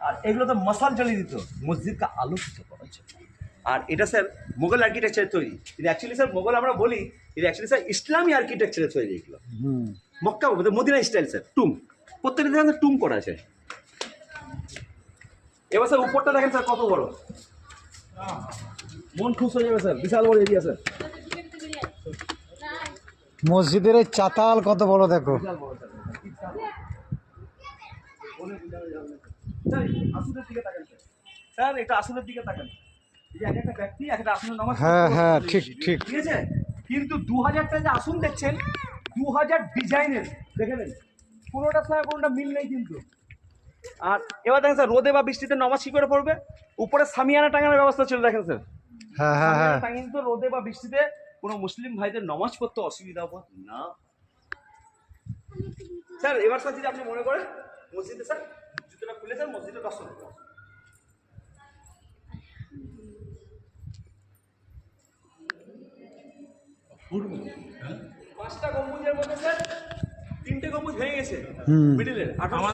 আর এগুলো তো মশাল জ্বালিয়ে দিত মসজিদকে আলোকিত করার জন্য। আর এটা স্যার মোগল আর্কিটেকচারে তৈরি। এটা অ্যাকচুয়ালি স্যার মোগল আমরা বলি, এটা অ্যাকচুয়ালি স্যার ইসলামী আর্কিটেকচারে তৈরি এগুলো। মক্কা মদিনা স্টাইল স্যার, টুম প্রত্যেকটা দেখেন টুম করা আছে। এবার স্যার উপরটা দেখেন স্যার কত বড়, মন খুশ হয়ে যাবে স্যার, বিশাল বড় এরিয়া স্যার। মসজিদের এই চাতাল কত বড় দেখো। বিশাল বড় স্যার। স্যার আসুনের দিকে তাকান স্যার, স্যার এটা আসুনের দিকে তাকান। এই যে একটা ব্যক্তি একটা আসনের নামাজ হ্যাঁ ঠিক ঠিক। ঠিক আছে, কিন্তু 2000টা যে আসন দেখছেন 2000 ডিজাইনের, দেখে নেন কোনোটার সঙ্গে কোনোটা মিল নেই কিন্তু। আর এবার দেখেন স্যার রোদে বা বৃষ্টিতে নামাজ কি করে পড়বে, উপরে সামিয়ানা টাঙানোর ব্যবস্থা ছিল দেখেন স্যার। হ্যাঁ টাঙিয়ে তো রোদে বা বৃষ্টিতে কোনো মুসলিম ভাইদের নামাজ পড়তে অসুবিধা হবে না। স্যার এবার স্যার যদি আপনি মনে করেন মসজিদে স্যার জুতোটা খুলে স্যার মসজিদে দর্শন করবেন। 5টা গম্বুজের মধ্যে স্যার 3টে গম্বুজ ভেঙে গেছে মিডিলের।